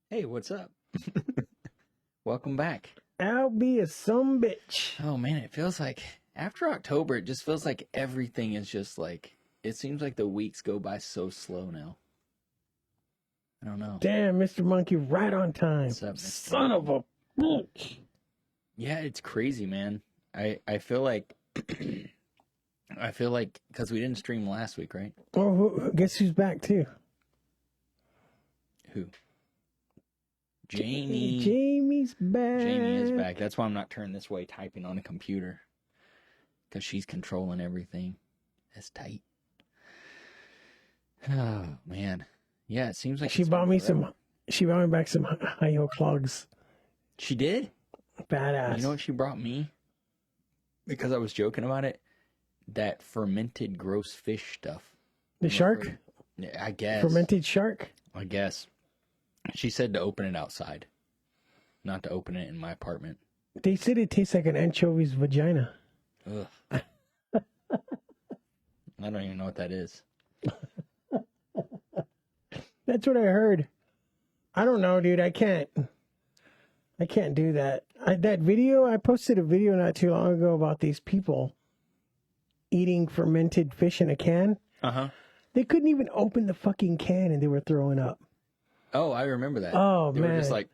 Hey, what's up? Welcome back. I'll be a sumbitch. Oh man, it feels like after October, it just feels like everything is just like, it seems like the weeks go by so slow now. I don't know. Damn, Mr. Monkey, right on time. What's up, Mr. Son of a bitch. Yeah, it's crazy, man. I feel like, because we didn't stream last week, right? Oh, guess who's back too? Who? Jamie. Jamie's back. Jamie is back. That's why I'm not turned this way typing on a computer. Because she's controlling everything. That's tight. Oh, man. Yeah, it seems like She bought me back some high heel clogs. She did? Badass. You know what she brought me? Because I was joking about it? That fermented gross fish stuff. The shark? Yeah, I guess. Fermented shark? I guess. She said to open it outside. Not to open it in my apartment. They said it tastes like an anchovy's vagina. Ugh. I don't even know what that is. That's what I heard. I don't know, dude. I can't do that. I posted a video not too long ago about these people eating fermented fish in a can. Uh-huh. They couldn't even open the fucking can and they were throwing up. Oh, I remember that. Oh, they man. Were just like...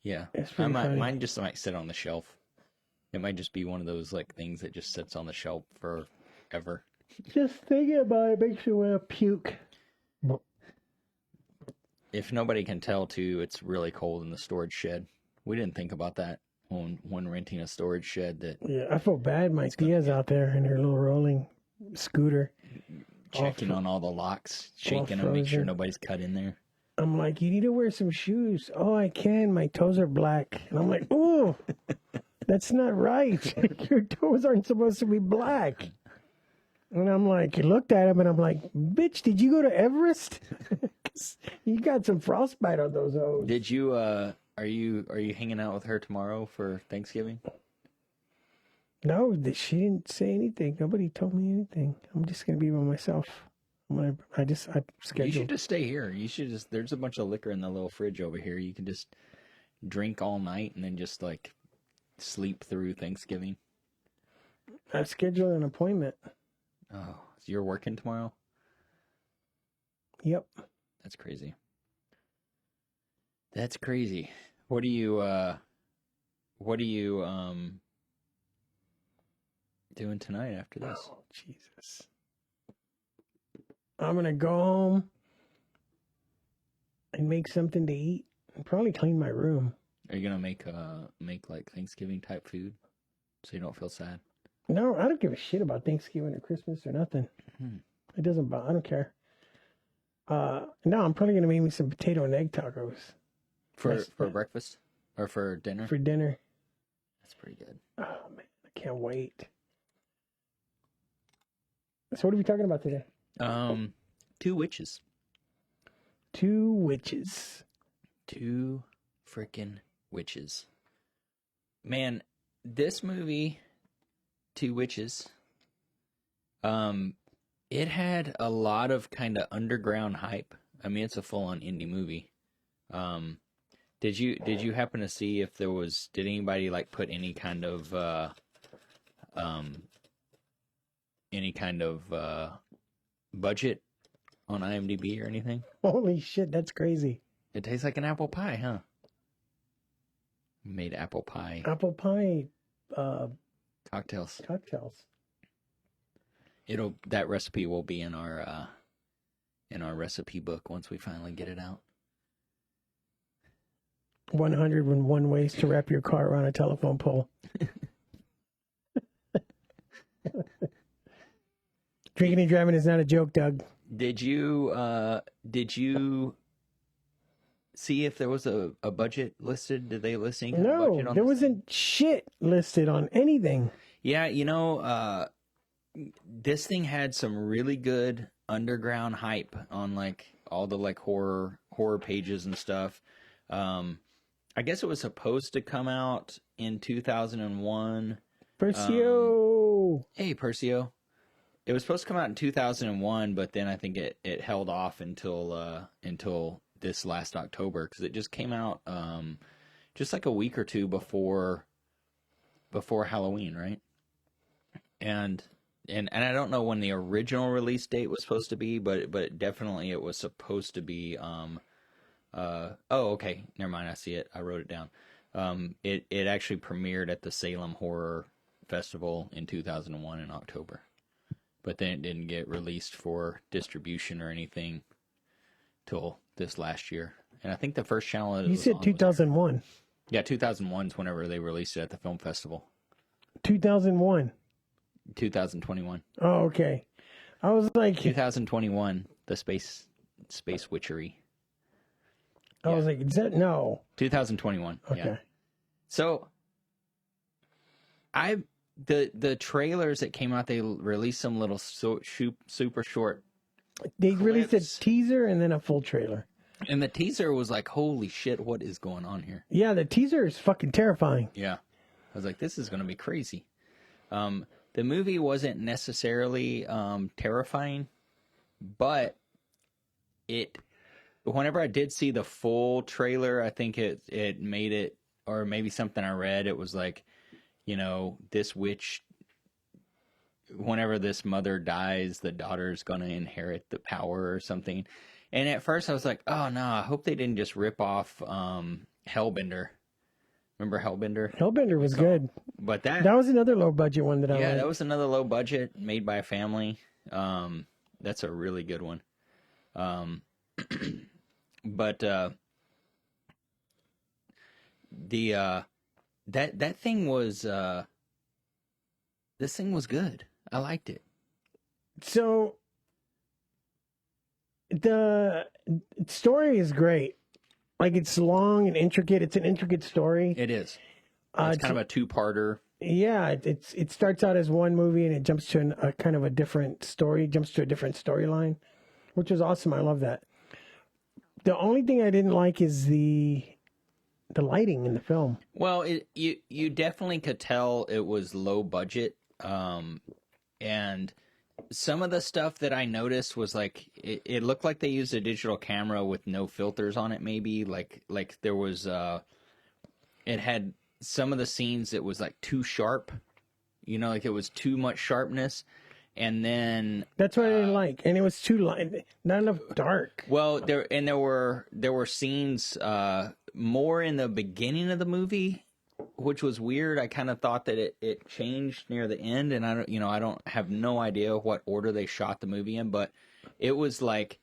Yeah. Mine just might sit on the shelf. It might just be one of those like things that just sits on the shelf forever. Just thinking about it makes me want to puke. If nobody can tell, too, it's really cold in the storage shed. We didn't think about that when renting a storage shed. Yeah, I feel bad. My Tia's out there in her little rolling scooter. Checking on all the locks, shaking them, make sure nobody's cut in there. I'm like, you need to wear some shoes. Oh, I can. My toes are black. And I'm like, oh, that's not right. Your toes aren't supposed to be black. And I'm like, looked at him and I'm like, bitch, did you go to Everest? You got some frostbite on those O's. Did you, are you hanging out with her tomorrow for Thanksgiving? No, she didn't say anything. Nobody told me anything. I'm just going to be by myself. I scheduled. You should just stay here. There's a bunch of liquor in the little fridge over here. You can just drink all night and then just like sleep through Thanksgiving. I've scheduled an appointment. Oh, so you're working tomorrow? Yep. That's crazy. That's crazy. What are you doing tonight after this? Oh, Jesus. I'm going to go home and make something to eat and probably clean my room. Are you going to make like Thanksgiving type food so you don't feel sad? No, I don't give a shit about Thanksgiving or Christmas or nothing. It doesn't bother. I don't care. No, I'm probably going to make me some potato and egg tacos. For breakfast? Or for dinner? For dinner. That's pretty good. Oh, man. I can't wait. So what are we talking about today? Two witches. Two witches. Two freaking witches. Man, this movie, Two Witches, it had a lot of kind of underground hype. I mean, it's a full-on indie movie. Did you happen to see if did anybody like put any kind of budget on IMDb or anything? Holy shit, that's crazy. It tastes like an apple pie, huh? Made apple pie. Apple pie cocktails. That recipe will be in our recipe book once we finally get it out. 101 ways to wrap your car around a telephone pole. Drinking and driving is not a joke, Doug. Did you see if there was a budget listed? Did they list any kind of budget on there this wasn't shit listed on anything. Yeah, this thing had some really good underground hype on like all the like horror pages and stuff. I guess it was supposed to come out in 2001. Percio. Hey, Percio. it was supposed to come out in 2001, but then I think it held off until this last October, because it just came out just like a week or two before Halloween, right? And I don't know when the original release date was supposed to be, but definitely it was supposed to be. Okay, never mind. I see it. I wrote it down. It actually premiered at the Salem Horror Festival in 2001 in October, but then it didn't get released for distribution or anything till this last year. And I think the first channel You said 2001. Yeah, 2001 is whenever they released it at the film festival. 2001. 2021. Oh, okay. I was like, 2021, the space witchery. I was like, is that no? 2021. Okay. Yeah. So the trailers that came out, they released some little super short. They clips. released a teaser and then a full trailer. And the teaser was like, holy shit, what is going on here? Yeah, the teaser is fucking terrifying. Yeah. I was like, this is going to be crazy. The movie wasn't necessarily terrifying, but whenever I did see the full trailer, I think it made it, or maybe something I read, it was like, this witch, whenever this mother dies, the daughter's going to inherit the power or something. And at first I was like, oh no, I hope they didn't just rip off Hellbender. Remember Hellbender? Hellbender was good. But that was another low budget one that I liked. that was another low budget made by a family. That's a really good one. But that thing was this thing was good. I liked it. So the story is great. Like, it's long and intricate. It's an intricate story. It is. It's kind of a two-parter. Yeah, it starts out as one movie and it jumps to a kind of a different story, jumps to a different storyline, which is awesome. I love that. The only thing I didn't like is the lighting in the film. Well, you definitely could tell it was low budget, and some of the stuff that I noticed was like it looked like they used a digital camera with no filters on it. Maybe like there was it had some of the scenes that was like too sharp, like it was too much sharpness. And then that's what I didn't like, and it was too light, not enough dark. Well, there were scenes more in the beginning of the movie, which was weird. I kind of thought that it changed near the end, and I don't have no idea what order they shot the movie in, but it was like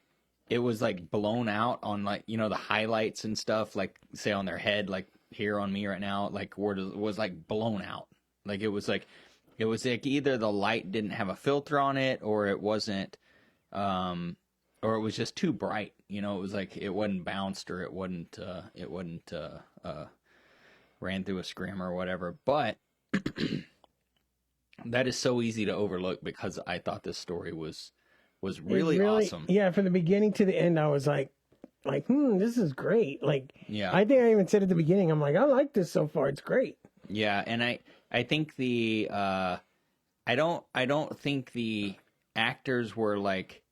blown out on the highlights and stuff, like say on their head, like here on me right now, like where it was like blown out, like it was like either the light didn't have a filter on it, or it wasn't, or it was just too bright. It was like it wasn't bounced, or it wasn't ran through a scrim or whatever. But that is so easy to overlook because I thought this story was really awesome. Yeah, from the beginning to the end, I was like, this is great. Like, yeah, I think I even said at the beginning, I'm like, I like this so far. It's great. Yeah, and I think I don't think the actors were like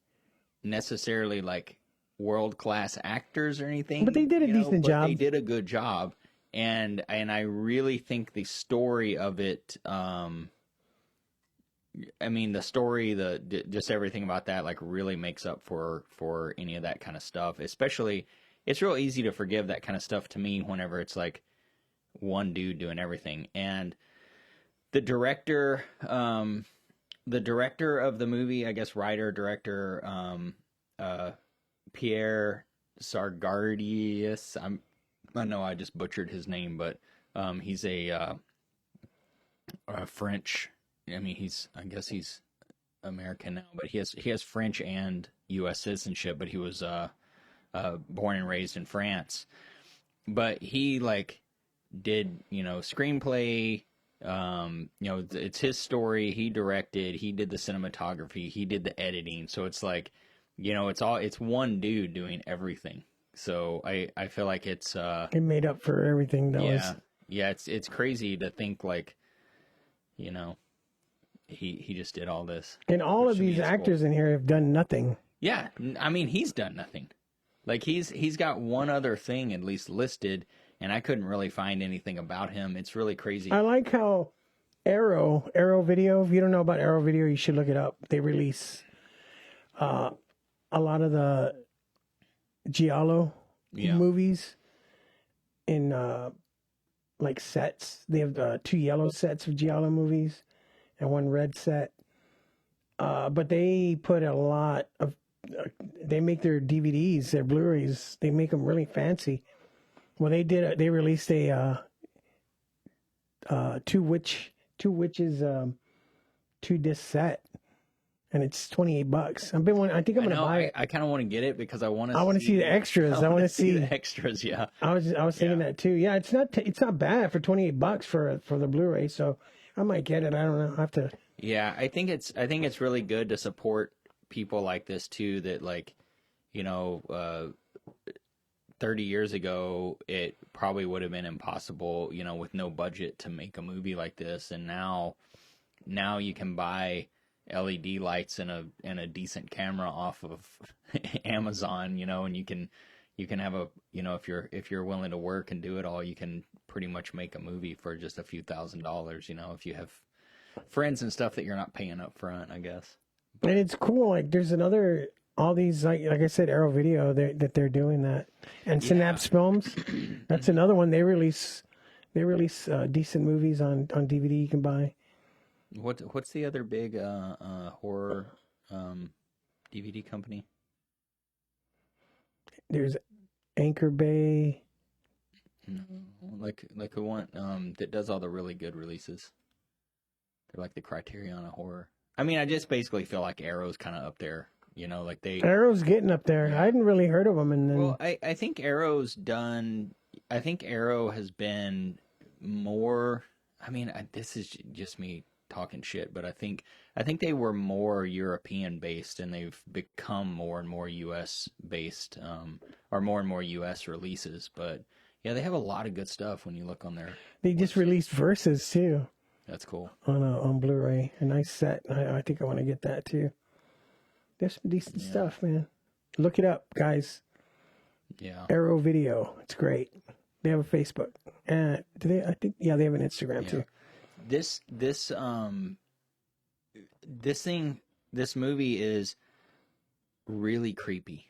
necessarily like world-class actors or anything, but they did a decent job. They did a good job, and I really think the story of it, the story, just everything about that, like really makes up for any of that kind of stuff. Especially, it's real easy to forgive that kind of stuff to me whenever it's like one dude doing everything. And the director of the movie, I guess writer, director, Pierre Sargardius. I know I just butchered his name, but he's a French. I guess he's American now, but he has French and U.S. citizenship, but he was born and raised in France. But he did screenplay. It's his story. He directed. He did the cinematography. He did the editing. So it's like, it's one dude doing everything. So I feel like it's it made up for everything that was. Yeah, it's crazy to think he just did all this. And all which of to me these is cool. actors in here have done nothing. Yeah, I mean, he's done nothing. Like he's got one other thing at least listed, and I couldn't really find anything about him. It's really crazy. I like how Arrow Video. If you don't know about Arrow Video, you should look it up. They release a lot of the Giallo movies in like sets. They have 2 yellow sets of Giallo movies and 1 red set. But they put a lot of. They make their DVDs, their Blu-rays. They make them really fancy. Well, they did. They released a 2 witches 2-disc set, and it's $28. I think I'm gonna buy it. I kind of want to get it because I want to see the extras. I want to see the extras. Yeah, I was thinking that too. Yeah, it's not bad for $28 for the Blu-ray. So I might get it. I don't know. I have to. Yeah, I think it's really good to support people like this too. That 30 years ago, it probably would have been impossible, with no budget to make a movie like this. And now you can buy LED lights and a decent camera off of Amazon, and you can have a, if you're willing to work and do it all, you can pretty much make a movie for just a few $1,000s, if you have friends and stuff that you're not paying up front, I guess. And it's cool. Like there's all these, like I said, Arrow Video, that they're doing that, and Synapse Films. That's another one. They release decent movies on DVD you can buy. What's the other big horror DVD company? There's Anchor Bay. Like the one that does all the really good releases. They're like the Criterion of horror. I mean, I just basically feel like Arrow's kind of up there. Arrow's getting up there. I hadn't really heard of them, and then well, I think Arrow's done. I think Arrow has been more. I mean, this is just me talking shit, but I think they were more European based, and they've become more and more U.S. based, or more and more U.S. releases. But yeah, they have a lot of good stuff when you look on their. They just released Versus too. That's cool on Blu-ray. A nice set. I think I want to get that too. There's some decent stuff, man. Look it up, guys. Yeah. Arrow Video. It's great. They have a Facebook. Do they? I think. Yeah, they have an Instagram too. This movie is really creepy.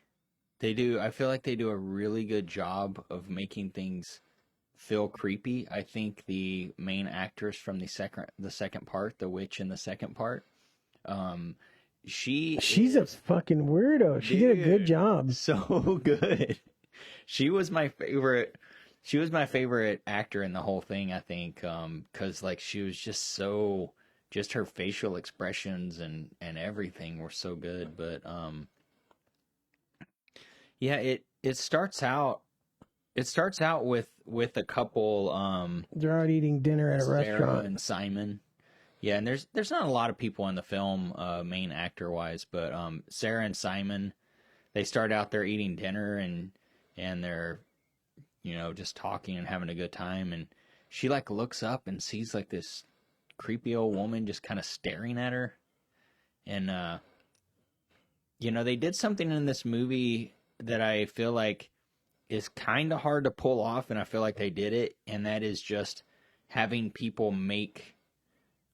I feel like they do a really good job of making things feel creepy. I think the main actress from the second part, the witch in the second part, she's a fucking weirdo. She did a good job. So good. She was my favorite actor in the whole thing, I think, because she was just her facial expressions and everything were so good. But it starts out with a couple. They're out eating dinner at a Sarah restaurant. and Simon. Yeah, and there's not a lot of people in the film, main actor wise, but Sarah and Simon, they start out there eating dinner and they're just talking and having a good time, and she looks up and sees this creepy old woman just kind of staring at her, and they did something in this movie that I feel like is kind of hard to pull off, and I feel like they did it, and that is just having people make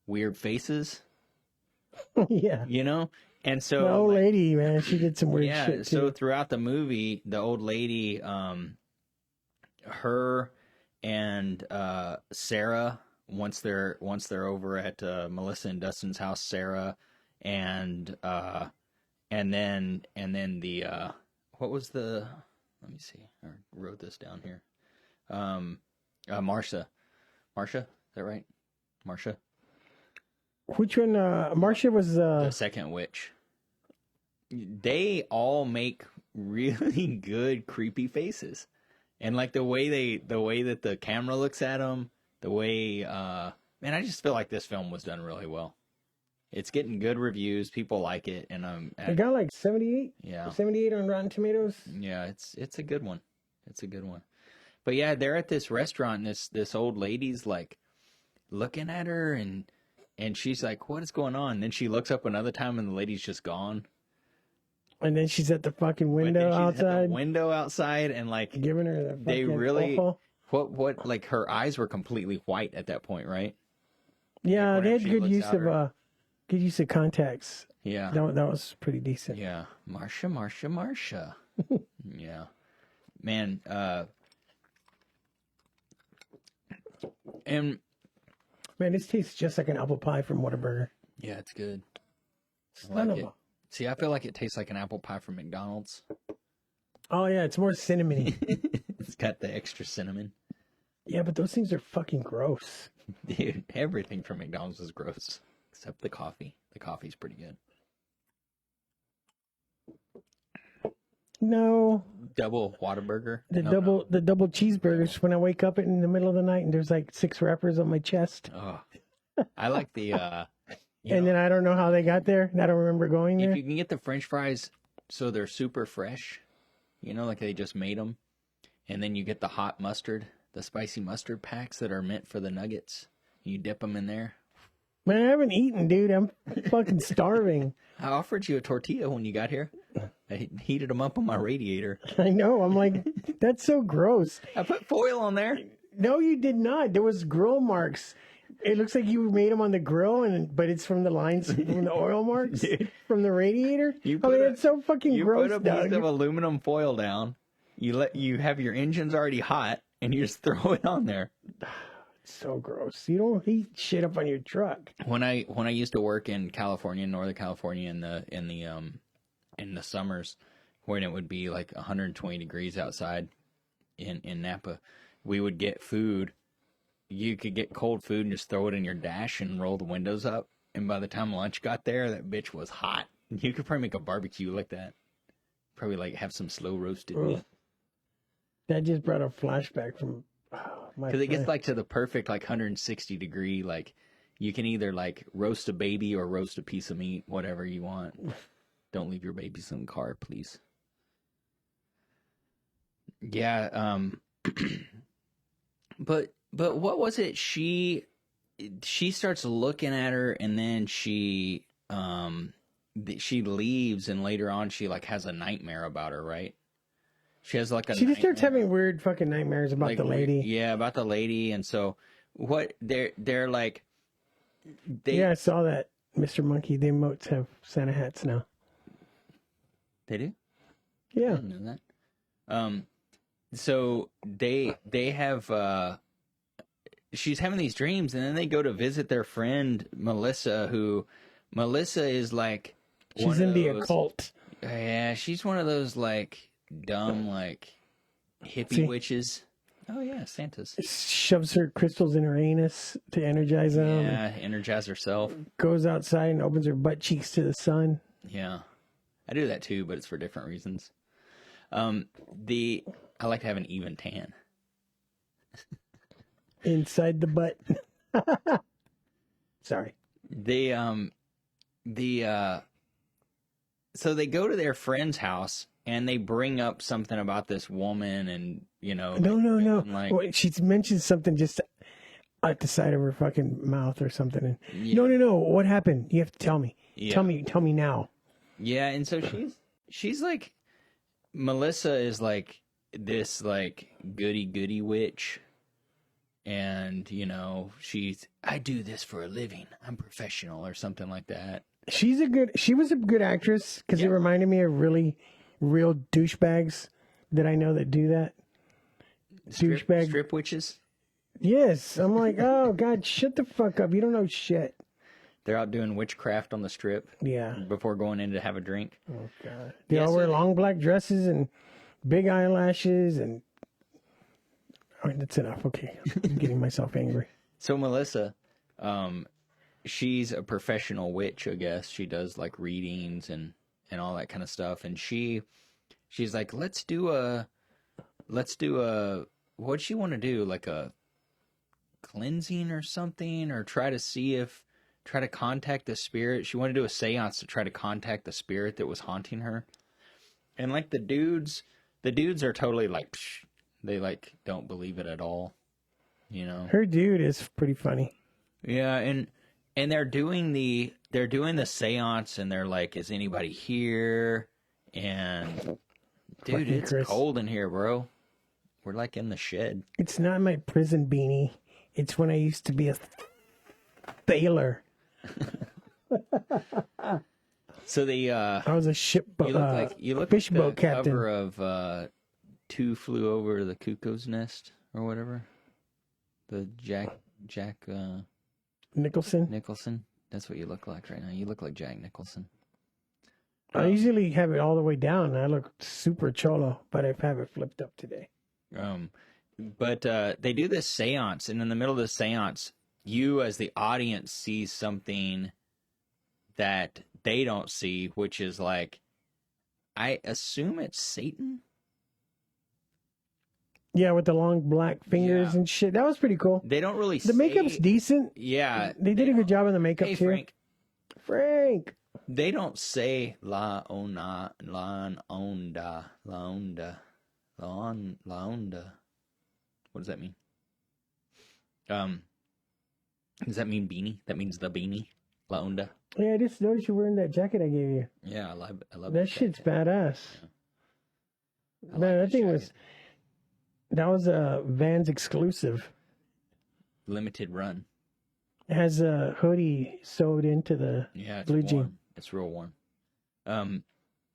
weird faces. Yeah. And so the old lady, man, she did some weird shit too. So throughout the movie, the old lady, her and Sarah, once they're over at Melissa and Dustin's house, Sarah and then the what was the, let me see, I wrote this down here. Marsha, is that right? Marsha? Which one? Marsha was the second witch. They all make really good creepy faces, and the way that the camera looks at them, the way man, I just feel like this film was done really well. It's getting good reviews. People like it, and it got 78. Yeah, 78 on Rotten Tomatoes. Yeah, it's a good one. It's a good one. But yeah, they're at this restaurant, and this old lady's looking at her, and and she's like, what is going on? And then she looks up another time and the lady's just gone. And then she's at the fucking window outside. Window outside, and like giving her the fucking they really awful. what like her eyes were completely white at that point, right? Yeah, Like, they had she good looks use at of her. good use of contacts. Yeah. That was pretty decent. Yeah. Marsha. Yeah. Man, and Man, this tastes just like an apple pie from Whataburger. yeah, it's good. I Son like of it. a- See, I feel like it tastes like an apple pie from McDonald's. Oh yeah, it's more cinnamony. It's got the extra cinnamon. Yeah, but those things are fucking gross. Dude, everything from McDonald's is gross. Except the coffee. The coffee's pretty good. No, Double Whataburger. the No, double cheeseburgers. When I wake up in the middle of the night and there's like 6 wrappers on my chest, no. Oh. I like the then I don't know how they got there, and I don't remember going there. if you can get the French fries so they're super fresh, like they just made them, and then you get the hot mustard, the spicy mustard packs that are meant for the nuggets. You dip them in there. Man, I haven't eaten, dude. I'm fucking starving. I offered you a tortilla when you got here. I heated them up on my radiator. I know. I'm like, that's so gross. I put foil on there. No, you did not. There was grill marks. It looks like you made them on the grill, but it's from the lines from the oil marks from the radiator. It's so fucking gross, put a Doug. piece of aluminum foil down. You have your engines already hot, and you just throw it on there. So gross. You don't heat shit up on your truck. When I used to work in California, Northern California, in the summers, when it would be like 120 degrees outside in Napa, we would get food. You could get cold food and just throw it in your dash and roll the windows up. And by the time lunch got there, that bitch was hot. You could probably make a barbecue like that. Probably like have some slow roasted meat. That just brought a flashback from Because it gets like to the perfect like 160 degree, like you can either like roast a baby or roast a piece of meat, whatever you want. Don't leave your babies in the car, please. Yeah, but what was it? She starts looking at her, and then she leaves, and later on she like has a nightmare about her, right? She has like a. She just starts having weird fucking nightmares about the lady. Yeah, about the lady, and so what? They're like. Yeah, I saw that, Mr. Monkey. The emotes have Santa hats now. They do. Yeah. I didn't know that. So they have. She's having these dreams, and then they go to visit their friend Melissa, Melissa is like. She's in the occult. Yeah, she's one of those like dumb like hippie witches. Oh yeah, Santa's. Shoves her crystals in her anus to energize them. Yeah, energize herself. Goes outside and opens her butt cheeks to the sun. Yeah, I do that too, but it's for different reasons. I like to have an even tan. Inside the butt. Sorry. So they go to their friend's house and they bring up something about this woman, and No. like Wait, she mentions something just at the side of her fucking mouth or something. And, Yeah. No. What happened? You have to tell me. Yeah. Tell me now. Yeah, and so she's like, Melissa is like this like goody witch, and I do this for a living. I'm professional or something like that. She was a good actress because it reminded me of really real douchebags that I know that do that. Strip witches. Yes, I'm like, oh God, shut the fuck up. You don't know shit. They're out doing witchcraft on the strip. Yeah. Before going in to have a drink. Oh God. They all wear long black dresses and big eyelashes and. All right, that's enough. Okay, I'm getting myself angry. So Melissa, she's a professional witch, I guess. She does like readings and all that kind of stuff. And she's like, let's do a, what'd she want to do? Like a cleansing or something, or try to contact the spirit. She wanted to do a seance to try to contact the spirit that was haunting her. And like the dudes are totally like, psh, they like don't believe it at all, Her dude is pretty funny. Yeah, And they're doing the seance, and they're like, "Is anybody here?" And dude, Fucking it's Chris. cold in here, bro. We're like in the shed. It's not my prison beanie. It's when I used to be a sailor. So the I was a ship you look fish like the boat captain. cover of Two Flew Over the Cuckoo's Nest or whatever. The Jack Nicholson. That's what you look like right now. You look like Jack Nicholson. I usually have it all the way down. I look super cholo, but I have it flipped up today. But they do this seance, and in the middle of the seance, you as the audience sees something that they don't see, which is like, I assume it's Satan. Yeah, with the long black fingers and shit. That was pretty cool. They don't really The makeup's decent. Yeah. They did a good job on the makeup, too. Frank. They don't say La Onda. What does that mean? Does that mean beanie? That means the beanie? La Onda? Yeah, I just noticed you wearing that jacket I gave you. Yeah, I love that shit's badass. Yeah. Man, that thing that was a Vans exclusive. Limited run. It has a hoodie sewed into the blue jean. It's real warm.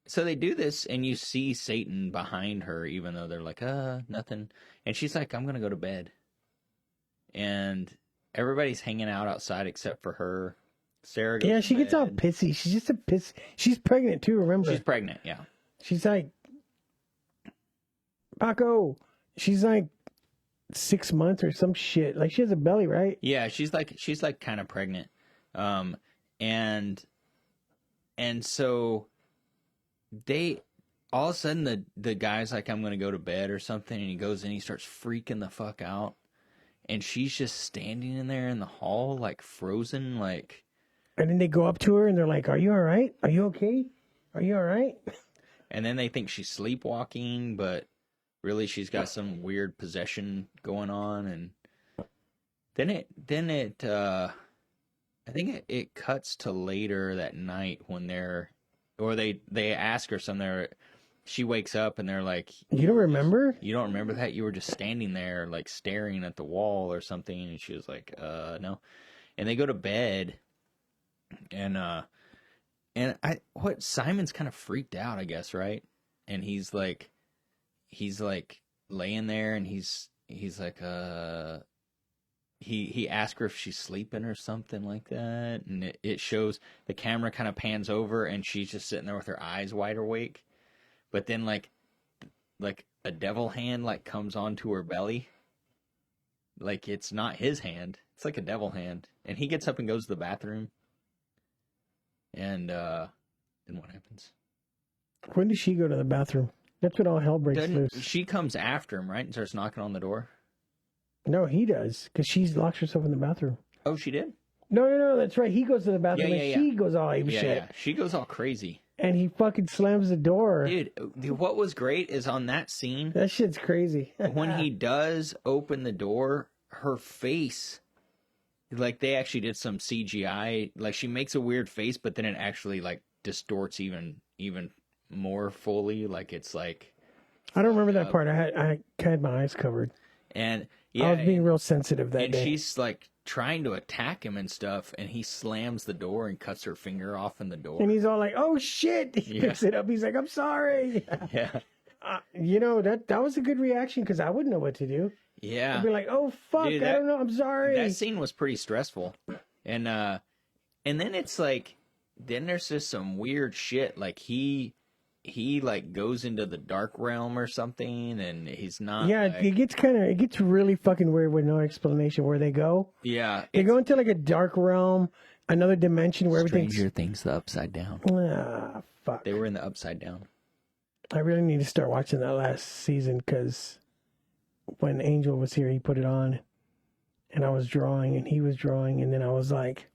So they do this, and you see Satan behind her, even though they're like, nothing. And she's like, I'm going to go to bed. And everybody's hanging out outside except for her. Sarah goes to she gets bed. all pissy. She's just a piss. She's pregnant, too, remember? She's pregnant, yeah. She's like, Paco. She's like 6 months or some shit. Like, she has a belly, right? Yeah, she's like kind of pregnant. And so they all of a sudden the guy's like, I'm gonna go to bed or something, and he goes in, he starts freaking the fuck out, and she's just standing in there in the hall like frozen, like. And then they go up to her and they're like, are you all right? Are you okay? Are you all right? And then they think she's sleepwalking, but really she's got some weird possession going on. And then it I think it cuts to later that night when they ask her something. She wakes up and they're like, you don't remember? You don't remember that? You were just standing there like staring at the wall or something. And she was like, no. And they go to bed, and Simon's kind of freaked out, I guess, right? And he's like laying there, and he's like, he asked her if she's sleeping or something like that, and it shows the camera kind of pans over, and she's just sitting there with her eyes wide awake, but then like a devil hand like comes onto her belly, like it's not his hand, it's like a devil hand, and he gets up and goes to the bathroom, and then what happens? When does she go to the bathroom? That's when all hell breaks loose. She comes after him, right, and starts knocking on the door. No, he does, because she locks herself in the bathroom. Oh, she did? No, that's right. He goes to the bathroom, she goes all ape shit. Yeah, she goes all crazy. And he fucking slams the door. Dude, what was great is on that scene... That shit's crazy. When he does open the door, her face... Like, they actually did some CGI. Like, she makes a weird face, but then it actually, like, distorts even more fully. Like, it's like... I don't remember that part. I had my eyes covered. And... Yeah, I was being real sensitive that day. And she's like trying to attack him and stuff, and he slams the door and cuts her finger off in the door. And he's all like, "Oh shit!" He picks it up. He's like, "I'm sorry." Yeah. That was a good reaction, because I wouldn't know what to do. Yeah. I'd be like, "Oh fuck, dude, I don't know. I'm sorry." That scene was pretty stressful, and then it's like, then there's just some weird shit. Like he like goes into the dark realm or something, and he's not. Yeah, like... it gets really fucking weird with no explanation where they go. Yeah, they go into like a dark realm, another dimension where everything's... Stranger Things, the Upside Down. Ah, fuck. They were in the Upside Down. I really need to start watching that last season, because when Angel was here, he put it on, and I was drawing, and he was drawing, and then I was like,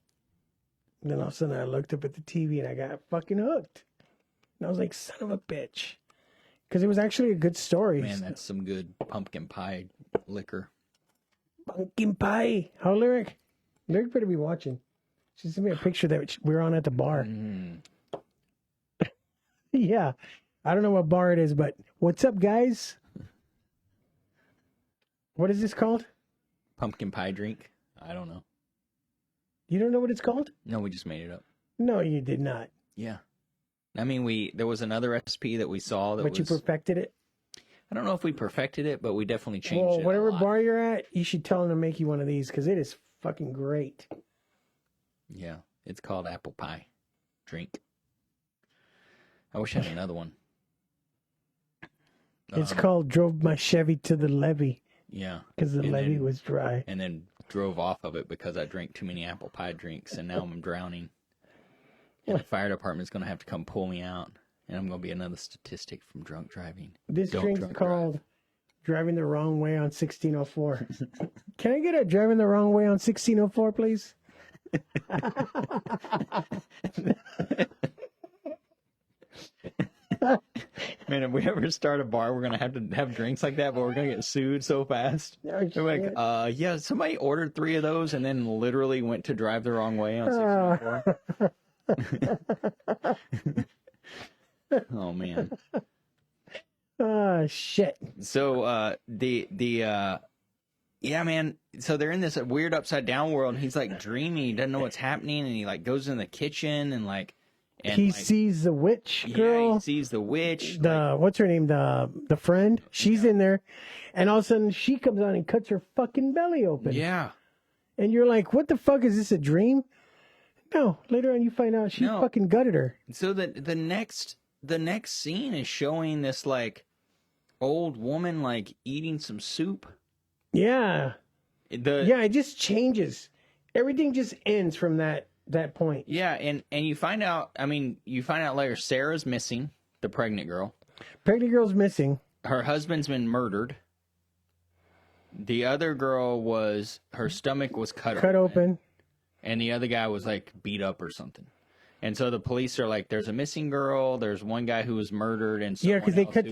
then all of a sudden I looked up at the TV and I got fucking hooked. And I was like, son of a bitch. Because it was actually a good story. Man, that's some good pumpkin pie liquor. Pumpkin pie. How Lyric? Lyric better be watching. She sent me a picture that we were on at the bar. Yeah. I don't know what bar it is, but what's up, guys? What is this called? Pumpkin pie drink. I don't know. You don't know what it's called? No, we just made it up. No, you did not. Yeah. I mean, there was another recipe that we saw that But you perfected it? I don't know if we perfected it, but we definitely changed it. Well, whatever bar you're at, you should tell them to make you one of these because it is fucking great. Yeah. It's called apple pie drink. I wish I had another one. It's called Drove My Chevy to the Levee. Yeah. Because the levee was dry. And then drove off of it because I drank too many apple pie drinks, and now I'm drowning. And the fire department's going to have to come pull me out, and I'm going to be another statistic from drunk driving. This drink's called Driving the Wrong Way on 1604. Can I get a Driving the Wrong Way on 1604, please? Man, if we ever start a bar, we're gonna have to have drinks like that, but we're gonna get sued so fast. They're like, yeah, somebody ordered 3 of those and then literally went to drive the wrong way on 604. Oh man. Oh shit. So yeah, man. So they're in this weird upside down world, and he's like dreamy, he doesn't know what's happening, and he like goes in the kitchen and like. And he sees the witch girl. Yeah, he sees the witch. What's her name? The friend. She's in there, and all of a sudden she comes on and cuts her fucking belly open. Yeah. And you're like, what the fuck, is this a dream? No. Later on, you find out she fucking gutted her. So the next scene is showing this like old woman like eating some soup. Yeah. It just changes. Everything just ends from that point. Yeah, and you find out, later Sarah's missing, the pregnant girl. Pregnant girl's missing. Her husband's been murdered. The other girl her stomach was cut open. And the other guy was like beat up or something. And so the police are like, there's a missing girl, there's one guy who was murdered, and yeah, because they cut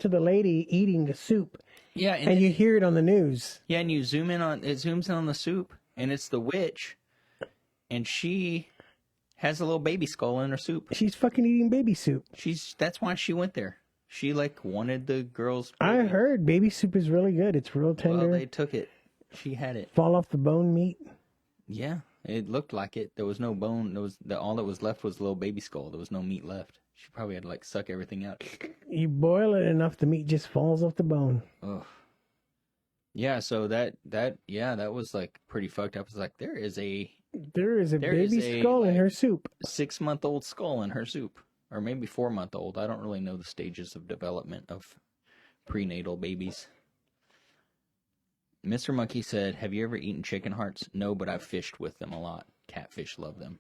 to the lady eating the soup. Yeah, and you hear it on the news. Yeah, and it zooms in on the soup, and it's the witch. And she has a little baby skull in her soup. She's fucking eating baby soup. That's why she went there. She like wanted the girl's baby. I heard baby soup is really good. It's real tender. Well, they took it. She had it. Fall off the bone meat. Yeah, it looked like it. There was no bone. All that was left was a little baby skull. There was no meat left. She probably had to like suck everything out. You boil it enough, the meat just falls off the bone. Ugh. Yeah, so that was like pretty fucked up. It's like there is a baby skull in her soup. 6-month-old skull in her soup. Or maybe 4-month-old. I don't really know the stages of development of prenatal babies. Mr. Monkey said, have you ever eaten chicken hearts? No, but I've fished with them a lot. Catfish love them.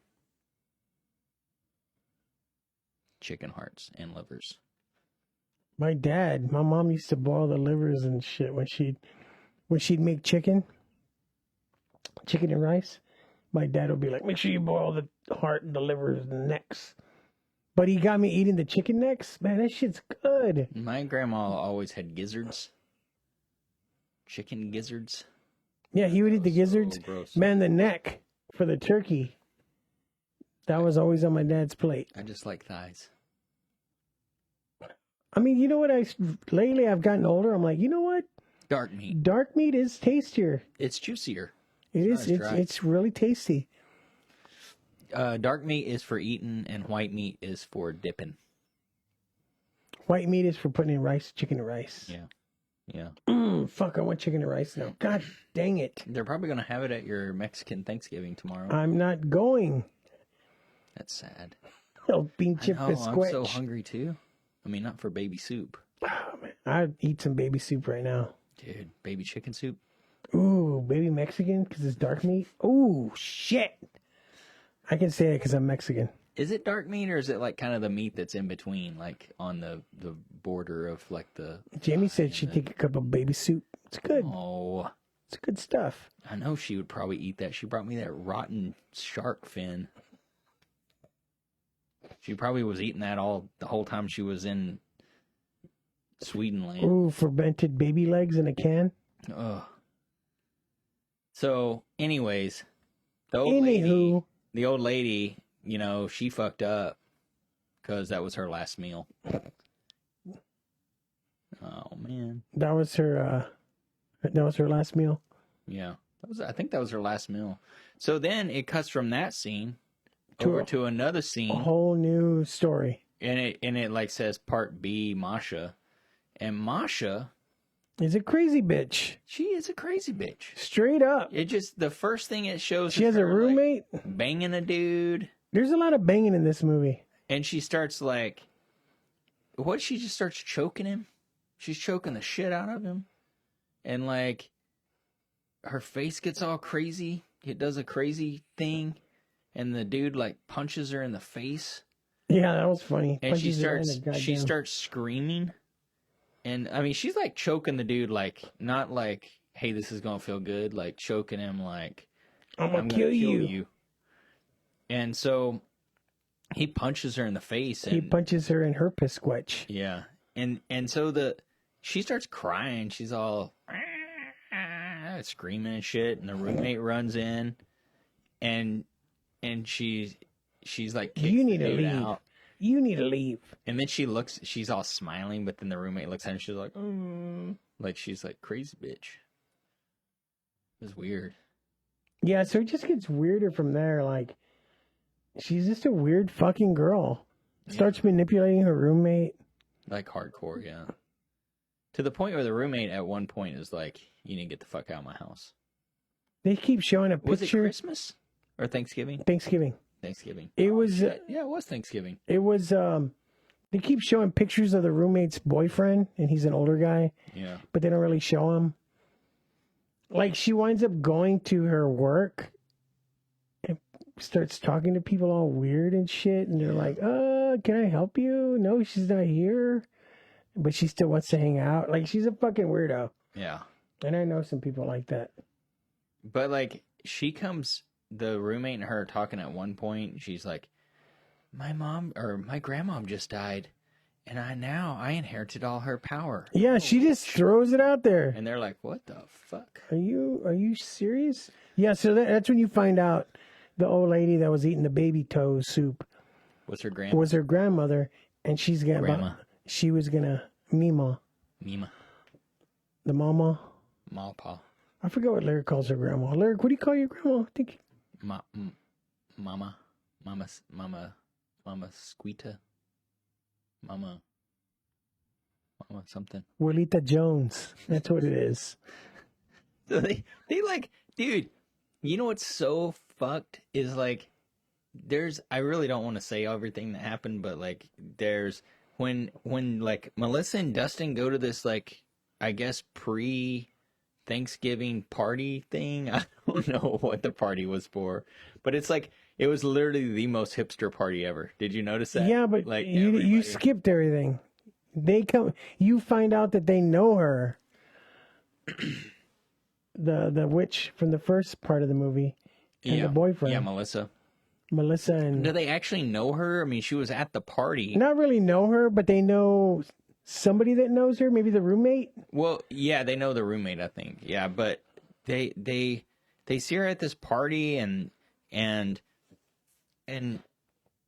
Chicken hearts and livers. My mom used to boil the livers and shit when she'd make chicken and rice. My dad would be like, make sure you boil the heart and the livers and the necks. But he got me eating the chicken necks. Man, that shit's good. My grandma always had gizzards. Chicken gizzards. Yeah, he would eat the gizzards. Gross. Man, the neck for the turkey. That was always on my dad's plate. I just like thighs. I mean, you know what? Lately I've gotten older. I'm like, you know what? Dark meat. Dark meat is tastier. It's juicier. It's really tasty. Dark meat is for eating, and white meat is for dipping. White meat is for putting in rice, chicken and rice. Yeah. Fuck, I want chicken and rice now. God dang it. They're probably going to have it at your Mexican Thanksgiving tomorrow. I'm not going. That's sad. Oh, bean chip and squitch. I'm so hungry too. I mean, not for baby soup. Oh, man. I'd eat some baby soup right now. Dude, baby chicken soup? Ooh, baby Mexican because it's dark meat? Ooh, shit. I can say it because I'm Mexican. Is it dark meat, or is it like kind of the meat that's in between, like on the border of like the... Jamie said she'd take a cup of baby soup. It's good. Oh. It's good stuff. I know she would probably eat that. She brought me that rotten shark fin. She probably was eating that the whole time she was in Swedenland. Ooh, fermented baby legs in a can. Ugh. So, anyways, Anywho, the old lady, you know, she fucked up because that was her last meal. Oh man, That was her. That was her last meal. yeah, I think that was her last meal. So then it cuts from that scene over to another scene, A whole new story. and it like says Part B, Masha, and Masha is a crazy bitch. She is a crazy bitch. Straight up. It just, the first thing it shows she has her, a roommate like, banging a dude. There's a lot of banging in this movie. And she starts like, what? She just starts choking him. She's choking the shit out of him. And like, her face gets all crazy. It does a crazy thing. And the dude like punches her in the face. Yeah, that was funny. And she starts screaming. And I mean, she's like choking the dude, like, not like, hey, this is going to feel good. Like choking him like, I'm going to kill you. And so he punches her in the face. And, he punches her in her pisquetch. Yeah. And so she starts crying. She's all screaming and shit. And the roommate runs in. And she's like, you need to leave. Out. You need to leave. And then she's all smiling, but then the roommate looks at her and she's like, like she's like, crazy bitch. It was weird. Yeah, so it just gets weirder from there. Like, she's just a weird fucking girl. Starts manipulating her roommate. Like hardcore, yeah. To the point where the roommate at one point is like, you need to get the fuck out of my house. They keep showing a picture. Was it Christmas? Or Thanksgiving? Thanksgiving. It was... yeah, it was Thanksgiving. It was... They keep showing pictures of the roommate's boyfriend, and he's an older guy. Yeah. But they don't really show him. Like, she winds up going to her work and starts talking to people all weird and shit. And they're like, can I help you? No, she's not here. But she still wants to hang out. Like, she's a fucking weirdo. Yeah. And I know some people like that. But, like, the roommate and her talking at one point. She's like, my grandmom just died. And I inherited all her power. Yeah, she just throws it out there. And they're like, what the fuck? Are you serious? Yeah, so that's when you find out the old lady that was eating the baby toe soup was her grandmother, and she was gonna Mima. The mama. Mama. I forget what Lyric calls her grandma. Lyric, what do you call your grandma? I think Mama Squeeta. Mama something. Juelita Jones. That's what it is. So they like, dude, you know what's so fucked is like, I really don't want to say everything that happened, but like there's when like Melissa and Dustin go to this like, I guess pre-Thanksgiving party thing. I don't know what the party was for, but it's like, it was literally the most hipster party ever. Did you notice that? Yeah, but like you skipped everything. You find out that they know her. the witch from the first part of the movie and the boyfriend. Yeah, Melissa and... Do they actually know her? I mean, she was at the party. Not really know her, but they know somebody that knows her, maybe the roommate? Well, yeah, they know the roommate, I think. Yeah, but they see her at this party and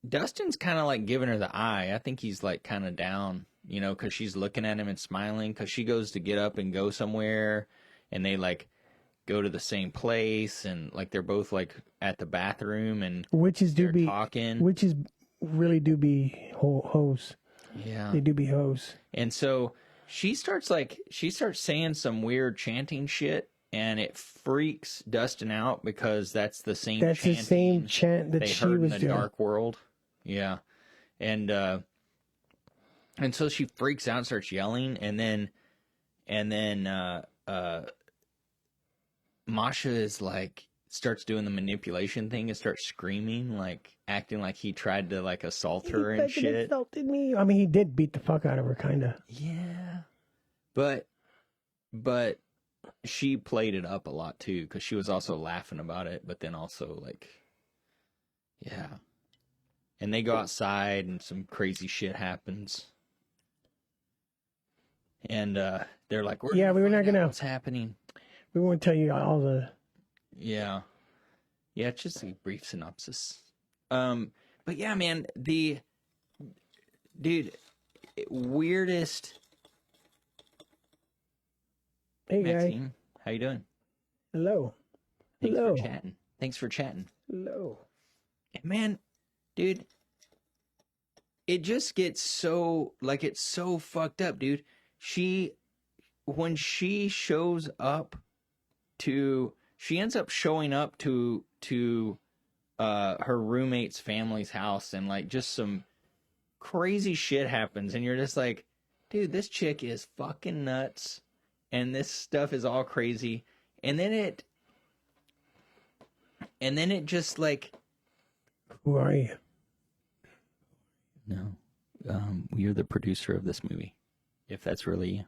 Dustin's kind of like giving her the eye. I think he's like kind of down, you know, because she's looking at him and smiling because she goes to get up and go somewhere and they like go to the same place and like they're both like at the bathroom and they're talking. Witches really do be hoes. Yeah. They do be hoes. And so she starts saying some weird chanting shit. And it freaks Dustin out because that's the same chant that she was doing. They heard in the dark world. Yeah. And so she freaks out and starts yelling. And then Masha is like, starts doing the manipulation thing and starts screaming, like acting like he tried to like assault her and shit. He assaulted me. I mean, he did beat the fuck out of her, kind of. Yeah. But she played it up a lot too, because she was also laughing about it, but then also like, yeah. And they go outside and some crazy shit happens. And they're like, we're not gonna. What's happening? We won't tell you all the. Yeah. Yeah, it's just a brief synopsis. But yeah, man, the dude weirdest. Hey, guy. Maxime, how you doing? Hello. Thanks Hello. for chatting. Thanks for chatting. Hello. Man, dude, it just gets so like it's so fucked up, dude. When she shows up she ends up showing up to her roommate's family's house, and like just some crazy shit happens, and you're just like, dude, this chick is fucking nuts, and this stuff is all crazy, and then it just like, Who are you? no, you're the producer of this movie, if that's really you.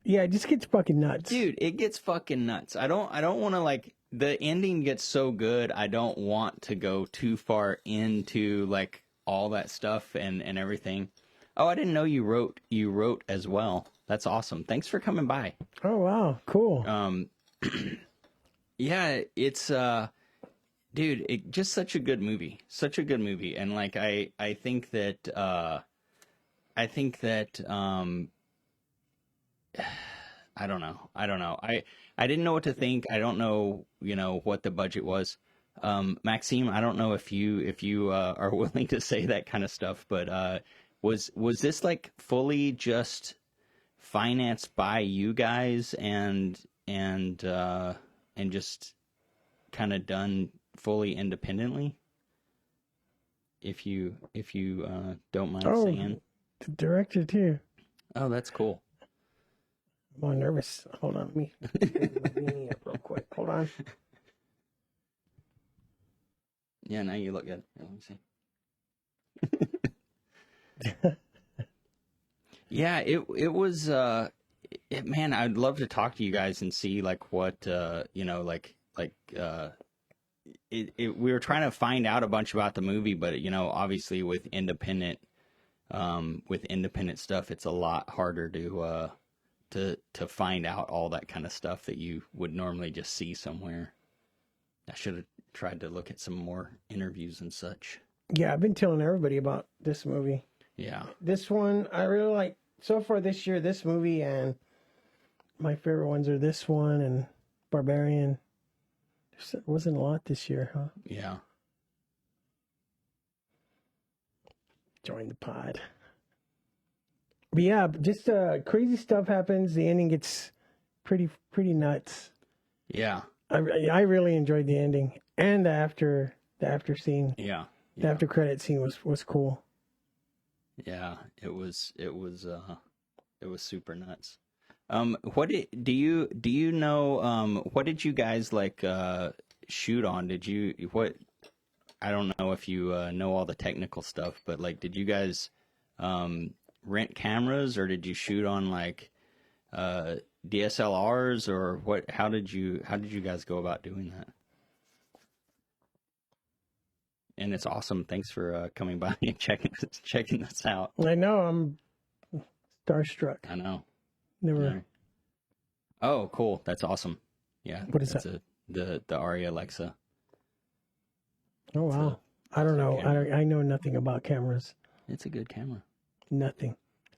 Yeah, it just gets fucking nuts. Dude, it gets fucking nuts. I don't want to, like, the ending gets so good, I don't want to go too far into like all that stuff and everything. Oh, I didn't know you wrote as well. That's awesome. Thanks for coming by. Oh, wow. Cool. Yeah, it's dude, just such a good movie. Such a good movie. And like I think that I don't know. I didn't know what to think. I don't know, what the budget was. Maxime, I don't know if you are willing to say that kind of stuff, but was this like fully just financed by you guys and just kind of done fully independently? If you don't mind saying. The director, too. Oh, that's cool. I'm all nervous. Hold on. Let me get my beanie up real quick. Hold on. Yeah, now you look good. Let me see. Yeah, it was man, I'd love to talk to you guys and see like what we were trying to find out a bunch about the movie, but obviously with independent stuff, it's a lot harder to find out all that kind of stuff that you would normally just see somewhere. I should have tried to look at some more interviews and such. Yeah, I've been telling everybody about this movie. Yeah. This one, I really like, so far this year, this movie, and my favorite ones are this one and Barbarian. There wasn't a lot this year, huh? Yeah. Join the pod. But yeah, just crazy stuff happens. The ending gets pretty nuts. Yeah. I really enjoyed the ending and the after scene. Yeah. The after credit scene was cool. Yeah, it was super nuts. What do you know? What did you guys like shoot on? I don't know if you know all the technical stuff, but like, did you guys rent cameras, or did you shoot on like DSLRs, or what? How did you guys go about doing that? And it's awesome. Thanks for coming by and checking this out. I know, I'm starstruck. I know. Never. Yeah. Oh, cool. That's awesome. Yeah. What is that? The Arri Alexa. Oh, wow. I don't know. I know nothing about cameras. It's a good camera. Nothing.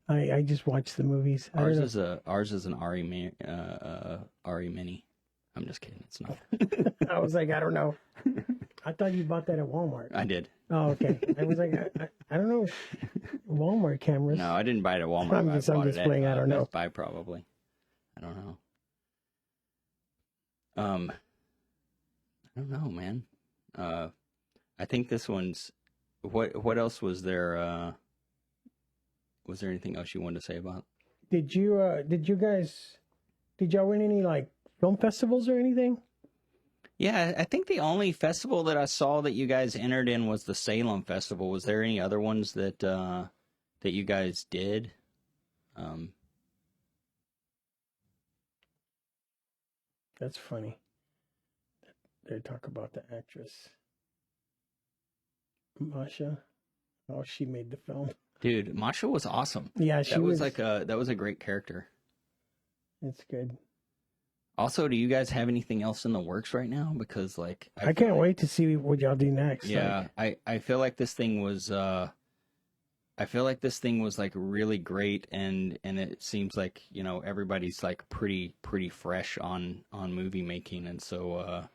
I just watch the movies. Ours is an Arri Mini. I'm just kidding. It's not. I was like, I don't know. I thought you bought that at Walmart. I did. Oh, okay. I was like, I don't know. Walmart cameras. No, I didn't buy it at Walmart. I'm just playing. I don't know. Best Buy probably. I don't know. I don't know, man. I think this one's. What else was there? Was there anything else you wanted to say about? Did y'all win any like film festivals or anything? Yeah, I think the only festival that I saw that you guys entered in was the Salem Festival. Was there any other ones that you guys did? That's funny. They talk about the actress Masha. Oh, she made the film. Dude, Masha was awesome. Yeah, that was a great character. It's good. Also, do you guys have anything else in the works right now? Because like I can't wait to see what y'all do next. Yeah, I feel like this thing was like really great, and it seems like everybody's like pretty fresh on movie making, and so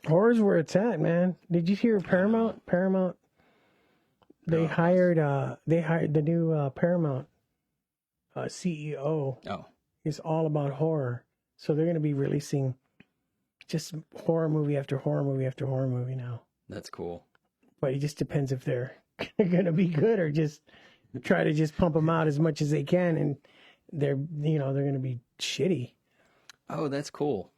horror's where it's at, man. Did you hear Paramount? Paramount. They hired the new Paramount CEO. Oh, Is all about horror. So they're going to be releasing just horror movie after horror movie after horror movie now. that's cool. But it just depends if they're going to be good or just try to just pump them out as much as they can, and they're going to be shitty. Oh, that's cool.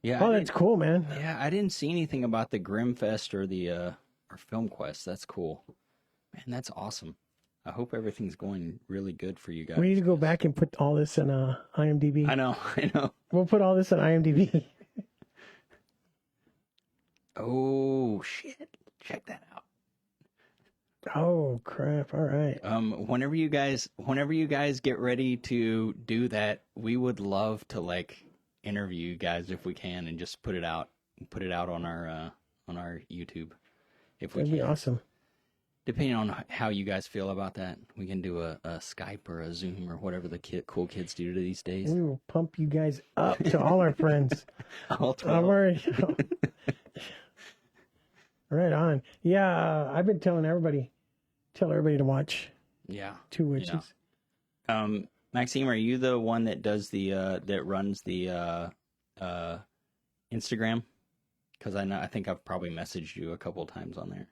Yeah. Oh, that's cool, man. Yeah, I didn't see anything about the Grimfest or the or Film Quest. That's cool, man. That's awesome. I hope everything's going really good for you guys. We need to go back and put all this on IMDb. I know. We'll put all this on IMDb. Oh shit! Check that out. Oh crap! All right. Whenever you guys get ready to do that, we would love to like interview you guys if we can, and just put it out on our YouTube if we That'd can. be awesome. Depending on how you guys feel about that, we can do a Skype or a Zoom or whatever the cool kids do these days. We will pump you guys up to all our friends. All 12. Right on. Yeah, I've been telling everybody to watch. Yeah. Two Witches. Yeah. Maxime, are you the one that does that runs the Instagram? Because I think I've probably messaged you a couple times on there.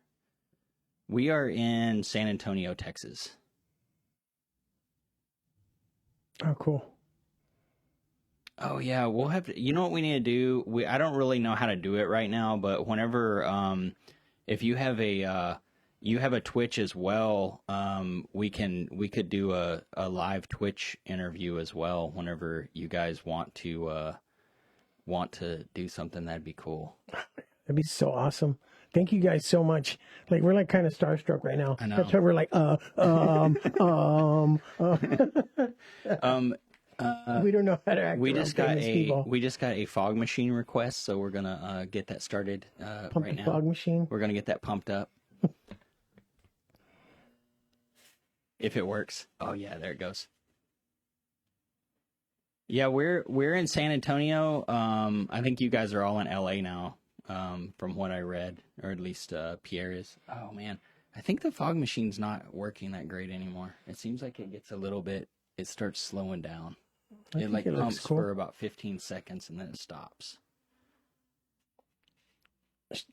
We are in San Antonio, Texas. Oh, cool. Oh yeah, we'll have to. You know what we need to do? I don't really know how to do it right now, but whenever if you have a Twitch as well, we could do a live Twitch interview as well. Whenever you guys want to do something, that'd be cool. That'd be so awesome. Thank you guys so much. Like, we're like kind of starstruck right now. I know. That's why we're like, we don't know how to act. We just got a fog machine request, so we're gonna get that started right now. Fog machine. We're gonna get that pumped up. If it works. Oh yeah, there it goes. Yeah, we're in San Antonio. I think you guys are all in LA now, from what I read, or at least Pierre is. Oh man, I think the fog machine's not working that great anymore. It seems like it gets a little bit. It starts slowing down. It like pumps for about 15 seconds and then it stops.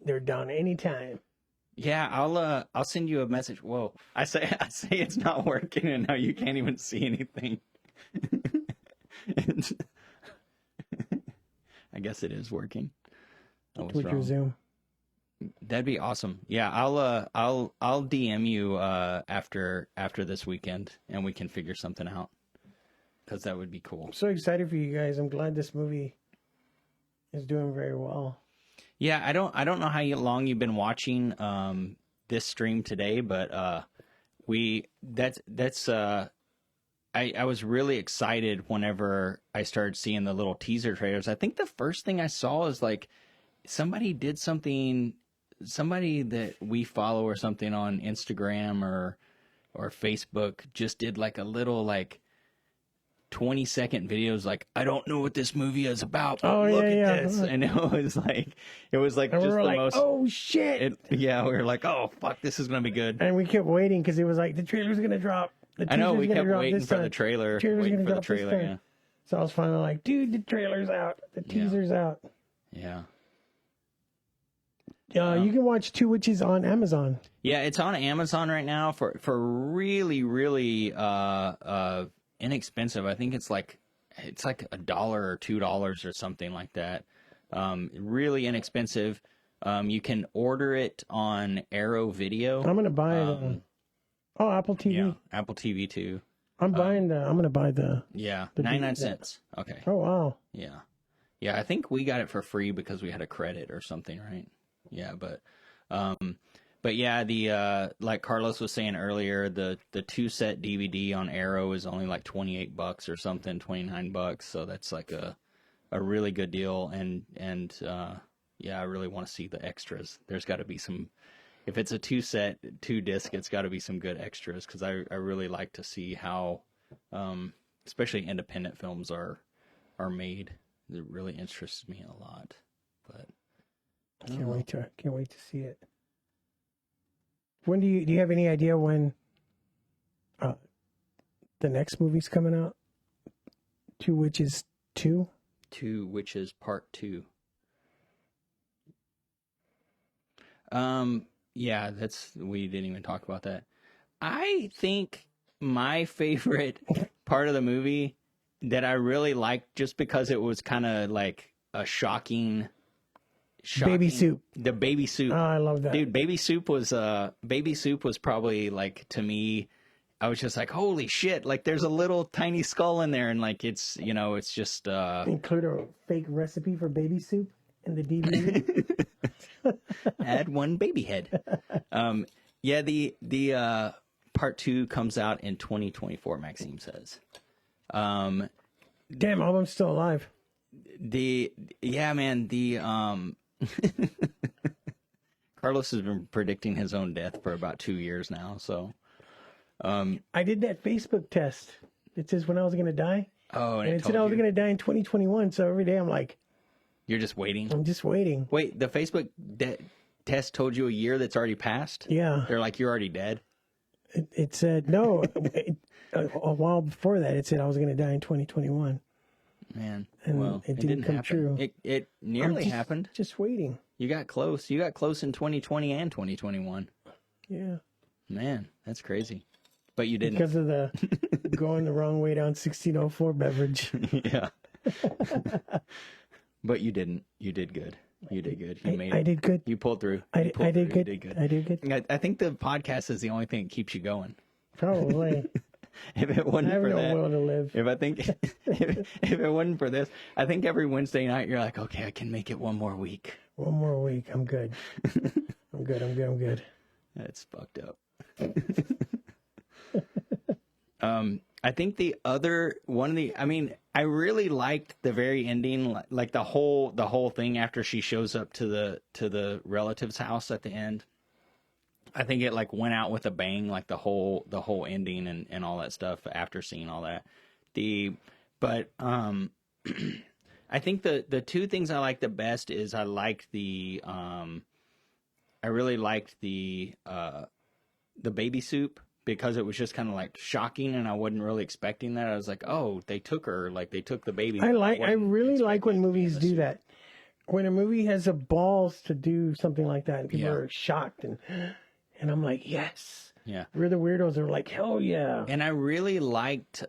They're done anytime. Yeah, I'll send you a message. Whoa, I say it's not working, and now you can't even see anything. I guess it is working. With your Zoom. That'd be awesome. Yeah, I'll DM you after this weekend, and we can figure something out. Because that would be cool. I'm so excited for you guys. I'm glad this movie is doing very well. Yeah, I don't know how long you've been watching this stream today, but I was really excited whenever I started seeing the little teaser trailers. I think the first thing I saw is like somebody that we follow or something on Instagram or Facebook just did like a little like 20-second videos like, I don't know what this movie is about, but look at this. And it was like and just we were the like, most, oh shit. We were like, oh fuck, this is gonna be good. And we kept waiting because it was like the trailer's gonna drop. I know, we kept waiting for the trailer. Waiting for the trailer, yeah. So I was finally like, dude, the trailer's out. The teaser's out. Yeah. You can watch Two Witches on Amazon. Yeah, it's on Amazon right now for really, really inexpensive. I think it's like $1 or $2 or something like that. Really inexpensive. You can order it on Arrow Video. I'm gonna buy it. Apple TV. Yeah, Apple TV too. I'm gonna buy the 99 cents. Okay. Oh wow. Yeah. I think we got it for free because we had a credit or something, right? Yeah, but yeah, the like Carlos was saying earlier, the 2-set DVD on Arrow is only like $28 or something, $29. So that's like a a really good deal, and yeah, I really want to see the extras. There's got to be some. If it's a 2-disc, it's got to be some good extras because I really like to see how, especially independent films are made. It really interests me a lot. But can't wait to see it. When do you have any idea when the next movie's coming out? Two Witches 2? Two Witches Part 2. Yeah, we didn't even talk about that. I think my favorite part of the movie that I really liked, just because it was kind of like a shocking Baby Soup. The Baby Soup. Oh, I love that. Dude, Baby Soup was probably like, to me, I was just like, holy shit, like there's a little tiny skull in there, and like it's just include a fake recipe for baby soup in the DVD. Add one baby head. Yeah, the part 2 comes out in 2024, Maxime says. Damn, all of them still alive. Carlos has been predicting his own death for about 2 years now, so I did that Facebook test. It says when I was going to die. Oh, and it said I was going to die in 2021, so every day I'm like, you're just waiting? I'm just waiting. Wait, the Facebook test told you a year that's already passed? Yeah. They're like, you're already dead? It said, no, a while before that, it said I was going to die in 2021. Man, and well, it didn't come happen. true. It nearly happened. Just waiting. You got close. You got close in 2020 and 2021. Yeah. Man, that's crazy. But you didn't. Because of the going the wrong way down 1604 beverage. Yeah. But you didn't. You did good. You did good. You made it. I did good. You pulled through. I did good. You did good. I did good. I think the podcast is the only thing that keeps you going. Probably. If it wasn't I have for no that, will to live. if it wasn't for this, I think every Wednesday night you're like, okay, I can make it one more week. One more week. I'm good. I'm good. That's fucked up. I think I really liked the very ending, like the whole thing after she shows up to the relative's house at the end. I think it like went out with a bang, like the whole ending and all that stuff after seeing all that. But I think the two things I like the best is I really liked the baby soup, because it was just kind of like shocking, and I wasn't really expecting that. I was like, oh, they took the baby. I really like when movies do that. When a movie has the balls to do something like that, and people are shocked, and I'm like, yes. Yeah. We're the weirdos that are like, hell yeah. And I really liked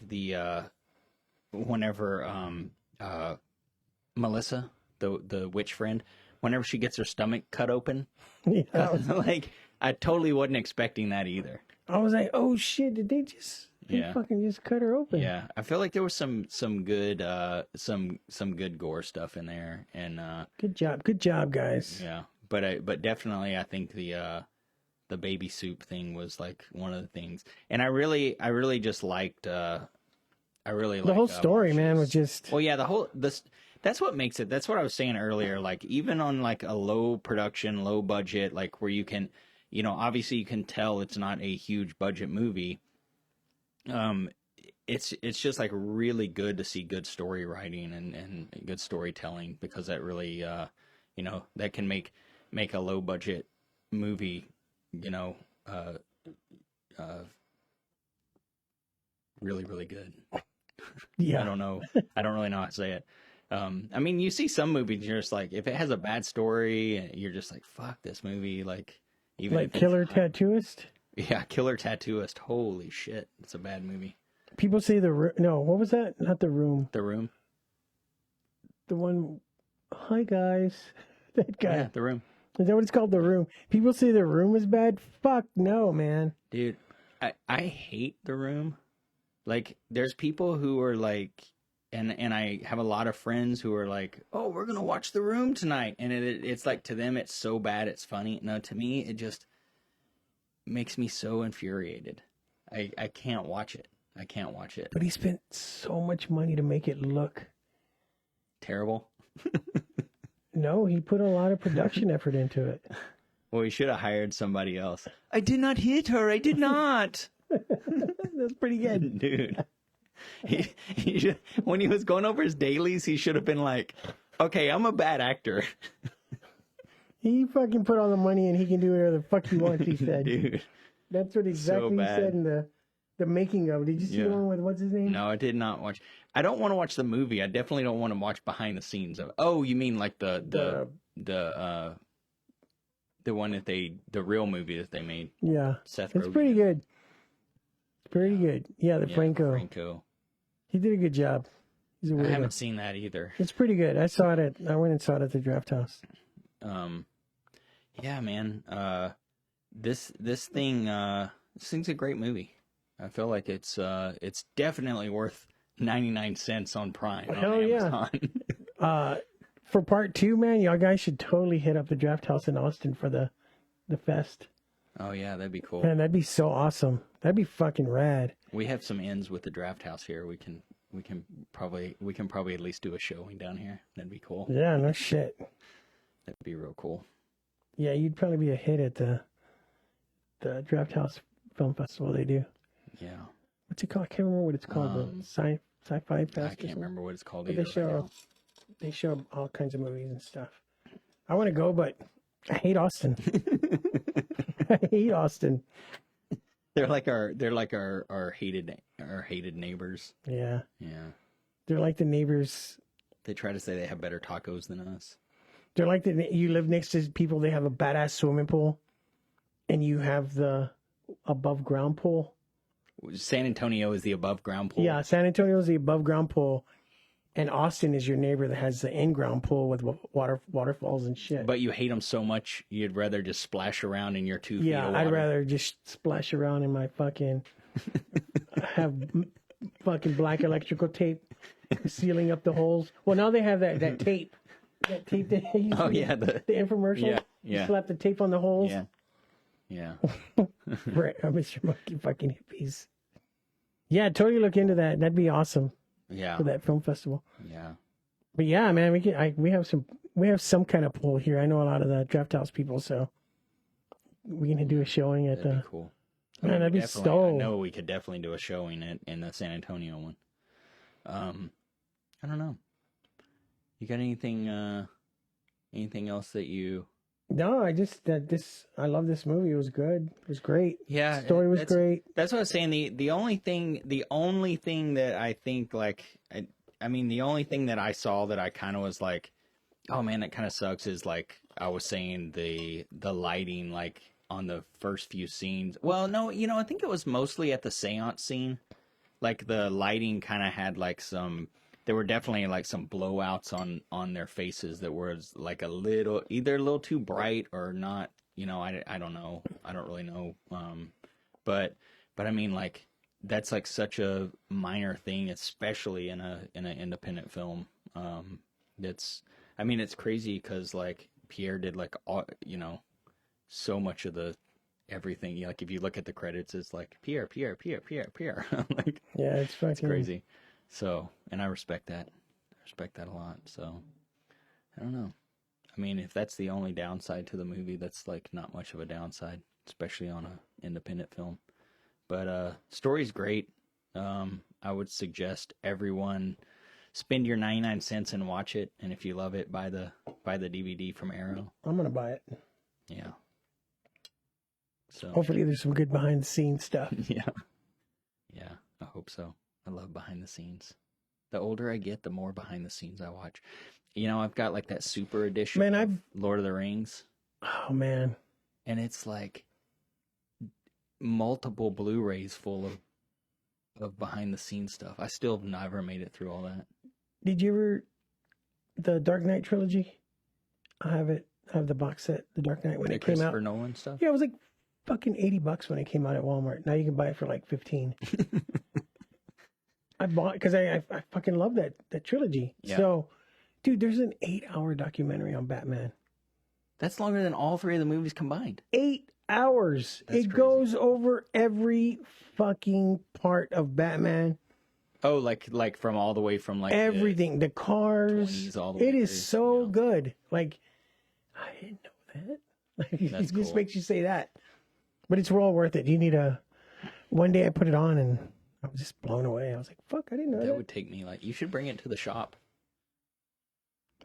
the whenever Melissa, the witch friend, whenever she gets her stomach cut open. Yeah, like, I totally wasn't expecting that either. I was like, oh shit, did they fucking just cut her open? Yeah. I feel like there was some good some good gore stuff in there, and good job guys. Yeah. But definitely I think the baby soup thing was like one of the things. And I really just liked the whole story, man, was just... Well, yeah, that's what makes it. That's what I was saying earlier. Like, even on like a low production, low budget, like where you can, obviously you can tell it's not a huge budget movie. It's just like really good to see good story writing and good storytelling, because that really, that can make a low budget movie, really, really good. Yeah. I don't really know how to say it. I mean, you see some movies, you're just like, if it has a bad story, you're just like, fuck this movie. Like, even like Killer Tattooist? Yeah, Killer Tattooist. Holy shit. It's a bad movie. People say no, what was that? Not The Room. The Room? The one, hi guys. That guy. Yeah, The Room. Is that what it's called? The Room. People say The Room is bad? Fuck no, man. Dude, I hate The Room. Like, there's people who are like, and I have a lot of friends who are like, oh, we're going to watch The Room tonight. And it's like, to them, it's so bad, it's funny. No, to me, it just makes me so infuriated. I can't watch it. I can't watch it. But he spent so much money to make it look Terrible. No, he put a lot of production effort into it. Well, he should have hired somebody else. I did not hit her. I did not. That's pretty good. Dude. When he was going over his dailies, he should have been like, okay, I'm a bad actor. He fucking put all the money in. He can do whatever the fuck he wants, he said. Dude. That's what exactly he said in the making of. Did you see the one with, what's his name? No, I did not watch. I don't want to watch the movie. I definitely don't want to watch behind the scenes of it. Oh, you mean like the one that the real movie that they made. Yeah. Seth It's Rogen. pretty good. It's pretty good. Yeah, Franco. He did a good job. He's a I weirdo. haven't seen that either. It's pretty good. I went and saw it at the Draft House. Yeah, man. This thing's a great movie. I feel like it's definitely worth 99 cents on Prime. Hell on yeah. Amazon. For part 2, man, y'all guys should totally hit up the Draft House in Austin for the fest. Oh yeah, that'd be cool. Man, that'd be so awesome. That'd be fucking rad. We have some ends with the Draft House here. We can probably at least do a showing down here. That'd be cool. Yeah, no shit. That'd be real cool. Yeah, you'd probably be a hit at the Draft House Film Festival they do. Yeah. What's it called? I can't remember what it's called. The Sci-Fi Fest. I can't remember what it's called But either. they show all kinds of movies and stuff. I want to go, but I hate Austin. I hate Austin. They're like our hated neighbors. Yeah. Yeah. They're like the neighbors. They try to say they have better tacos than us. They're like you live next to people. They have a badass swimming pool, and you have the above ground pool. San Antonio is the above ground pool. Yeah, San Antonio is the above ground pool, and Austin is your neighbor that has the in ground pool with waterfalls and shit. But you hate them so much, you'd rather just splash around in your 2 feet of water. I'd rather just splash around in my fucking have fucking black electrical tape sealing up the holes. Well, now they have that tape. That tape that you see the infomercial. Yeah. You slap the tape on the holes. Yeah. Right, Mr. Monkey fucking hippies. Yeah, totally look into that. That'd be awesome. Yeah. For that film festival. Yeah. But yeah, man, we have some kind of pool here. I know a lot of the Draft House people, so we can do a showing at That'd be cool. Man, that'd be so. I know we could definitely do a showing in the San Antonio one. I don't know. You got anything else that you? No, I love this movie. It was good. It was great. Yeah, the story was great. That's what I was saying. The only thing that I think the only thing that I saw that I kind of was like, oh man, that kind of sucks is like I was saying the lighting like on the first few scenes. Well, no, I think it was mostly at the seance scene. Like the lighting kind of had like there were definitely like some blowouts on their faces that was like either a little too bright or not. I don't know. I don't really know. But I mean, like that's like such a minor thing, especially in an independent film. It's crazy because like Pierre did like all, so much of the everything. Like if you look at the credits, it's like Pierre. Like yeah, it's crazy. So, and I respect that. I respect that a lot. So, I don't know. I mean, if that's the only downside to the movie, that's like not much of a downside, especially on an independent film. But story's great. I would suggest everyone spend your 99 cents and watch it. And if you love it, buy the DVD from Arrow. I'm gonna buy it. Yeah. So hopefully there's some good behind the scenes stuff. Yeah. Yeah, I hope so. I love behind the scenes. The older I get, the more behind the scenes I watch. I've got like that super edition of Lord of the Rings. Oh man. And it's like multiple Blu-rays full of behind the scenes stuff. I still have never made it through all that. Did you ever the Dark Knight trilogy? I have the box set, The Dark Knight when it came out. Christopher Nolan stuff? Yeah, it was like fucking $80 when it came out at Walmart. Now you can buy it for like 15. I bought because I fucking love that trilogy. Yeah. So, dude, there's an 8-hour documentary on Batman. That's longer than all three of the movies combined. 8 hours. That's it crazy. goes over every fucking part of Batman. Oh, like from all the way from like Everything. The cars. 20s all the way It is through, so you know. good. Like, I didn't know that. Like, it That's just cool. makes you say that. But it's well worth it. You need one day I put it on and I was just blown away. I was like, fuck, I didn't know that. That would take me like, you should bring it to the shop.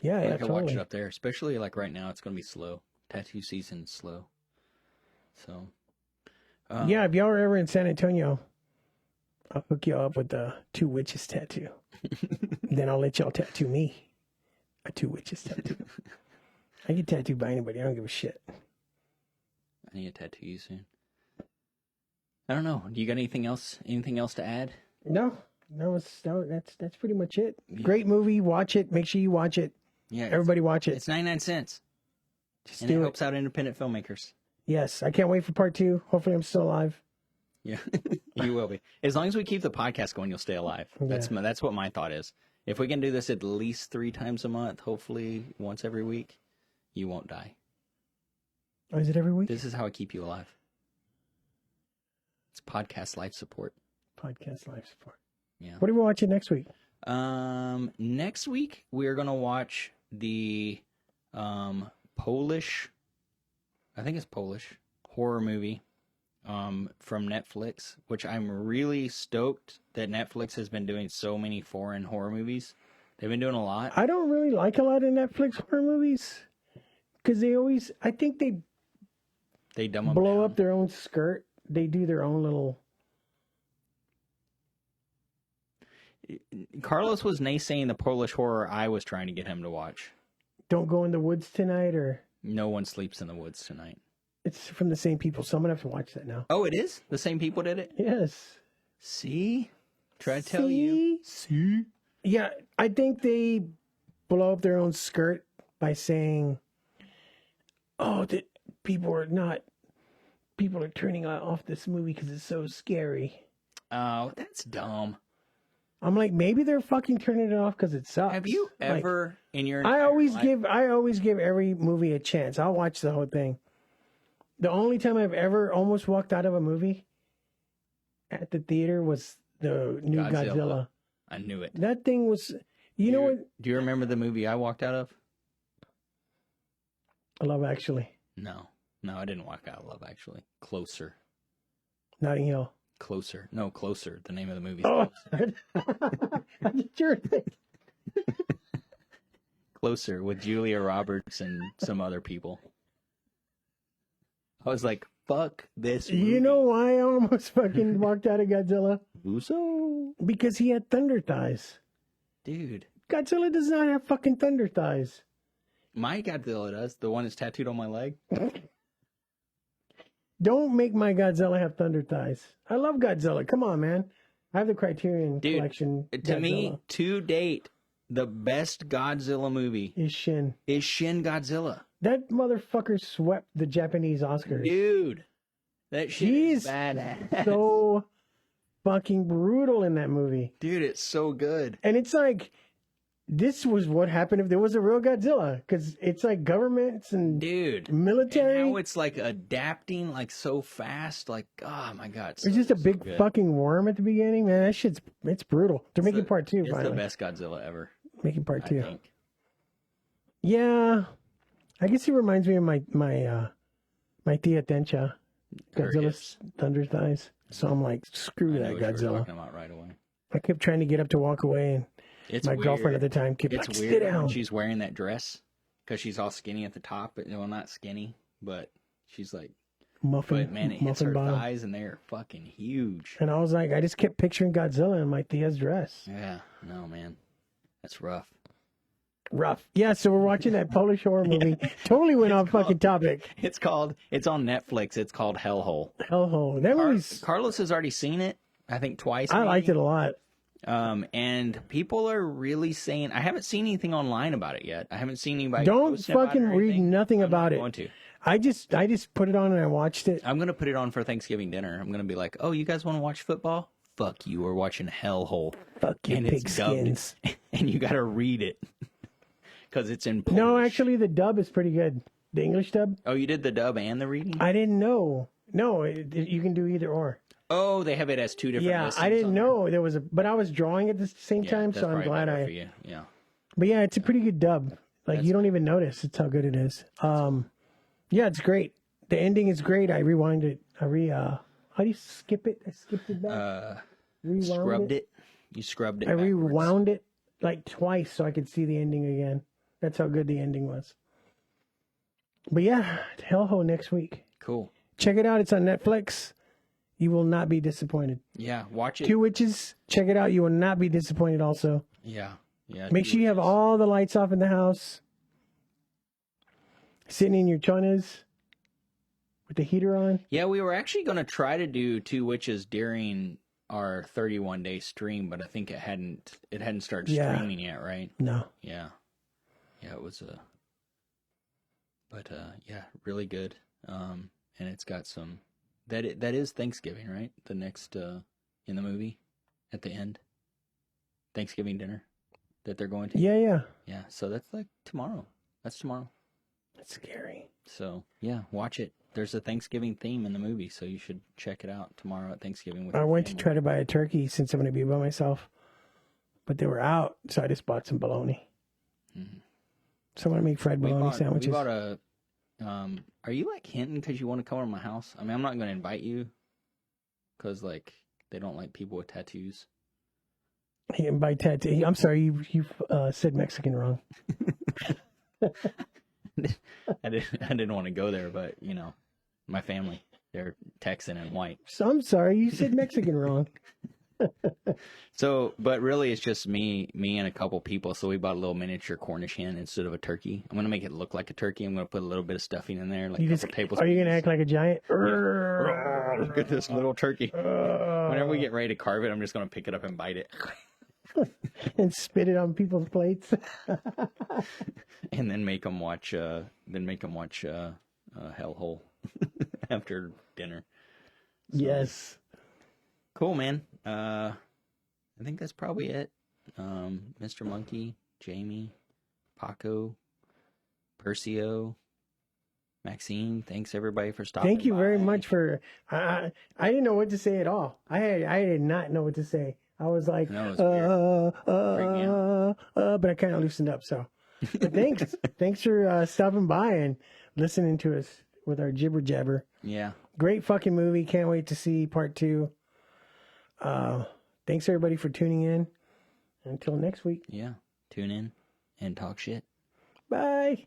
Yeah, I yeah, could watch totally. it up there, especially like right now. It's gonna be slow. Tattoo season's slow. So. Yeah, if y'all are ever in San Antonio, I'll hook you up with the Two Witches tattoo. Then I'll let y'all tattoo me a Two Witches tattoo. I get tattooed by anybody. I don't give a shit. I need to tattoo you soon. I don't know. Do you got anything else? Anything else to add? No, that's pretty much it. Great movie. Watch it. Make sure you watch it. Yeah, Everybody watch it. it's 99 cents, Just and it do it. helps out independent filmmakers. Yes, I can't wait for part 2. Hopefully, I'm still alive. Yeah, you will be. As long as we keep the podcast going, you'll stay alive. That's what my thought is. If we can do this at least 3 times a month, hopefully once every week, you won't die. Oh, is it every week? This is how I keep you alive. It's podcast life support. Podcast life support. Yeah. What are we watching next week? Next week we're gonna watch the Polish, I think it's Polish horror movie from Netflix, which I'm really stoked that Netflix has been doing so many foreign horror movies. They've been doing a lot. I don't really like a lot of Netflix horror movies because I think they dumb them blow down. up their own skirt. They do their own little. Carlos was naysaying the Polish horror I was trying to get him to watch. Don't go in the woods tonight, or No One Sleeps in the Woods Tonight. it's from the same people, so I'm gonna have to watch that now. Oh, it is? The same people did it? Yes. See? Try to tell you. See? Yeah, I think they blow up their own skirt by saying, "Oh, that people are turning off this movie because it's so scary." Oh, that's dumb. I'm like, maybe they're fucking turning it off because it sucks. Have you Like, ever in your I entire always give every movie a chance. I'll watch the whole thing. The only time I've ever almost walked out of a movie at the theater was the new Godzilla. I knew it. That thing was, you know what? Do you remember the movie I walked out of? Love Actually. No, I didn't walk out of Love Actually. Closer. Notting Hill. Closer. No, Closer. The name of the movie. Oh, sure thing. Closer with Julia Roberts and some other people. I was like, fuck this movie. You know why I almost fucking walked out of Godzilla? Uso? Because he had thunder thighs. Dude. Godzilla does not have fucking thunder thighs. My Godzilla does. The one that's tattooed on my leg. Don't make my Godzilla have thunder thighs. I love Godzilla. Come on, man. I have the Criterion Dude, collection. to me, Godzilla. to date, the best Godzilla movie Is Shin. is Shin Godzilla. That motherfucker swept the Japanese Oscars. Dude. That shit He's is badass. so fucking brutal in that movie. Dude, it's so good. And it's like, this was what happened if there was a real Godzilla. Because it's like governments and Dude. military. And how it's like adapting like so fast. Like, oh my God. There's just a big good. fucking worm at the beginning, man. That it's brutal. They're making part 2 It's finally. the best Godzilla ever, Making part I 2. think. Yeah, I guess it reminds me of my Tia Dencha, Her Godzilla's hips. thunder thighs. So I'm like, screw I that knew what you were Godzilla. talking about right away. I kept trying to get up to walk away, and It's my weird. girlfriend at the time kept It's like, weird sit when down. she's wearing that dress because she's all skinny at the top, but well, not skinny, but she's like, Muffin, but man, it hits muffin her bottom. thighs and they're fucking huge. And I was like, I just kept picturing Godzilla in my Tia's dress. Yeah, no man, that's rough. Rough. Yeah, so we're watching that Polish horror movie. Totally went off fucking topic. It's on Netflix. It's called Hellhole. Hellhole. That movie's. Carlos has already seen it, I think twice. I maybe. liked it a lot. And people are really saying, I haven't seen anything online about it yet. I haven't seen anybody. Don't posting about it fucking or read anything. nothing I'm about not it. going to. I just put it on and I watched it. I'm gonna put it on for Thanksgiving dinner. I'm gonna be like, oh, you guys want to watch football? Fuck you. We're watching Hellhole. Fuck you, And pig it's dubbed. skins. And you gotta read it because it's in Polish. No, actually, the dub is pretty good. The English dub. Oh, you did the dub and the reading? I didn't know. No, you can do either or. Oh, they have it as two different. Yeah, I didn't know there was a. But I was drawing at the same time, so I'm glad for you. Yeah. But yeah, it's a pretty good dub. Like you don't even notice it's how good it is. Yeah, it's great. The ending is great. I rewind it. How do you skip it? I skipped it back. Scrubbed it. You scrubbed it. I backwards. rewound it like twice so I could see the ending again. That's how good the ending was. But yeah, Hellhole next week. Cool. Check it out. It's on Netflix. You will not be disappointed. Yeah, watch it. Two Witches. Check it out. You will not be disappointed also. Yeah. Yeah. Make sure you have all the lights off in the house. Sitting in your chonas with the heater on. Yeah, we were actually going to try to do Two Witches during our 31-day stream, but I think it hadn't started streaming yet, right? No. Yeah. Yeah, it was yeah, really good. And it's got some that is Thanksgiving, right? The next in the movie at the end. Thanksgiving dinner that they're going to. Yeah. Yeah, so that's like tomorrow. That's tomorrow. That's scary. So, yeah, watch it. There's a Thanksgiving theme in the movie, so you should check it out tomorrow at Thanksgiving. I went to try to buy a turkey since I'm going to be by myself, but they were out, so I just bought some bologna. Mm-hmm. So I'm going to make fried bologna sandwiches. We bought a... are you, like, hinting because you want to come over to my house? I mean, I'm not going to invite you because, like, they don't like people with tattoos. By tattoo. I'm sorry, you said Mexican wrong. I didn't want to go there, but, you know, my family, they're Texan and white. So I'm sorry, you said Mexican wrong. So, but really it's just me and a couple people. So we bought a little miniature Cornish hen instead of a turkey. I'm going to make it look like a turkey. I'm going to put a little bit of stuffing in there. Like you just, are you going to act like a giant? Yeah. Look at this little turkey. Whenever we get ready to carve it, I'm just going to pick it up and bite it. And spit it on people's plates. And then make them watch Hellhole after dinner. So, yes. Cool, man. I think that's probably it. Mr. Monkey, Jamie, Paco, Percio, Maxine. Thanks everybody for stopping. Thank you very much for. I didn't know what to say at all. I did not know what to say. I was like, but I kind of loosened up. So, but thanks for stopping by and listening to us with our jibber jabber. Yeah, great fucking movie. Can't wait to see part 2. Thanks everybody for tuning in. Until next week. Yeah, tune in and talk shit. Bye.